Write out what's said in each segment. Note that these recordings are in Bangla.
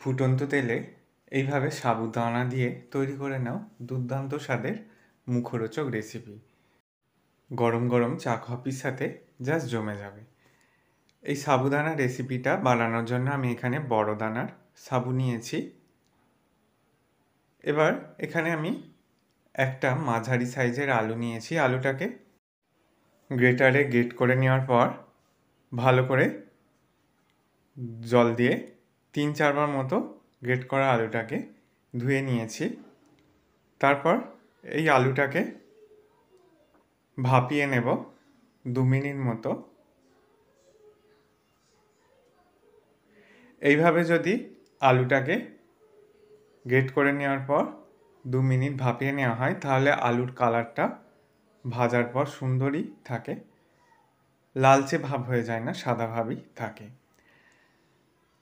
ফুটন্ত তেলে এইভাবে সাবুদানা দিয়ে তৈরি করে নাও দুর্দান্ত স্বাদের মুখরোচক রেসিপি। গরম গরম চা কফির সাথে জাস্ট জমে যাবে। এই সাবুদানা রেসিপিটা বানানোর জন্য আমি এখানে বড় দানার সাবু নিয়েছি। এবার এখানে আমি একটা মাঝারি সাইজের আলু নিয়েছি। আলুটাকে গ্রেটারে গ্রেট করে নেওয়ার পর ভালো করে জল দিয়ে 3-4 বার মতো গ্রেট করা আলুটাকে ধুয়ে নিয়েছি। তারপর এই আলুটাকে ভাপিয়ে নেব 2 মিনিট মতো। এইভাবে যদি আলুটাকে গ্রেট করে নেওয়ার পর 2 মিনিট ভাপিয়ে নেওয়া হয় তাহলে আলুর কালারটা ভাজার পর সুন্দরই থাকে, লালচে ভাব হয়ে যায় না, সাদা ভাবই থাকে।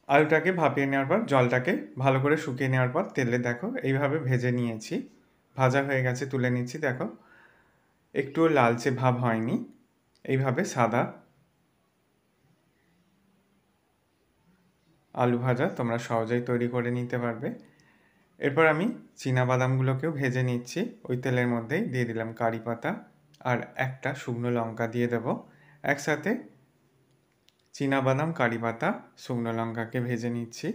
আলুটাকে ভাপিয়ে নেওয়ার পর জলটাকে ভালো করে শুকিয়ে নেওয়ার পর তেলে দেখো এইভাবে ভেজে নিয়েছি। ভাজা হয়ে গেছে, তুলে নিচ্ছি। দেখো একটুও লালচে ভাব হয়নি, এইভাবে সাদা আলু ভাজা তোমরা সহজেই তৈরি করে নিতে পারবে। এরপর আমি বাদামগুলোকেও ভেজে নিচ্ছি। ওই তেলের মধ্যেই দিয়ে দিলাম কারি পাতা আর একটা শুকনো লঙ্কা দিয়ে দেব। একসাথে বাদাম, কারি পাতা, শুকনো লঙ্কাকে ভেজে নিচ্ছি।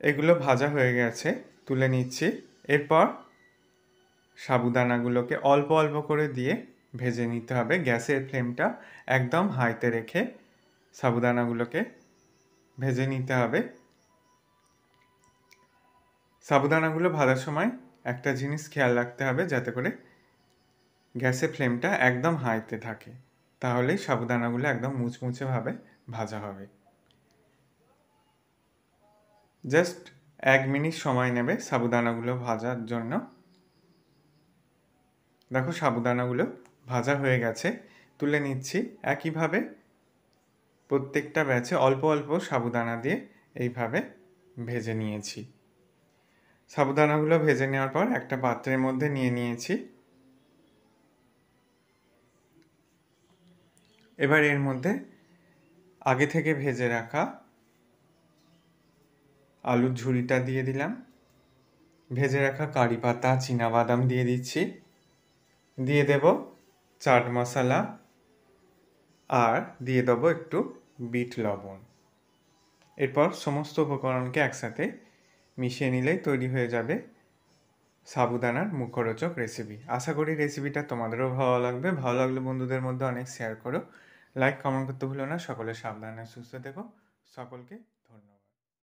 এগুলো ভাজা হয়ে গেছে, তুলে নিচ্ছি। এরপর সাবুদানাগুলোকে অল্প অল্প করে দিয়ে ভেজে নিতে হবে। গ্যাসের ফ্লেমটা একদম হাইতে রেখে সাবুদানাগুলোকে ভেজে নিতে হবে। সাবুদানাগুলো ভাজার সময় একটা জিনিস খেয়াল রাখতে হবে, যাতে করে গ্যাসের ফ্লেমটা একদম হাইতে থাকে, তাহলেই সাবুদানাগুলো একদম মুচমুচেভাবে ভাজা হবে। জাস্ট 1 মিনিট সময় নেবে সাবুদানাগুলো ভাজার জন্য। দেখো সাবুদানাগুলো ভাজা হয়ে গেছে, তুলে নিচ্ছি। একইভাবে প্রত্যেকটা ব্যাচে অল্প অল্প সাবুদানা দিয়ে এইভাবে ভেজে নিয়েছি। সাবুদানাগুলো ভেজে নেওয়ার পর একটা পাত্রের মধ্যে নিয়ে নিয়েছি। এবার এর মধ্যে আগে থেকে ভেজে রাখা আলুর ঝুড়িটা দিয়ে দিলাম। ভেজে রাখা কারি পাতা, বাদাম দিয়ে দিচ্ছি। দিয়ে দেব চাট মশলা আর দিয়ে দেবো একটু বিট লবণ। এরপর সমস্ত উপকরণকে একসাথে মিশিয়ে নিলেই তৈরি হয়ে যাবে সাবুদানার মুখরোচক রেসিপি। আশা করি রেসিপিটা তোমাদেরও ভালো লাগবে। ভালো লাগলে বন্ধুদের মধ্যে অনেক শেয়ার করো, লাইক কমেন্ট করতে ভুলো না। সকলে সাবধানে সুস্থ থেকো। সকলকে ধন্যবাদ।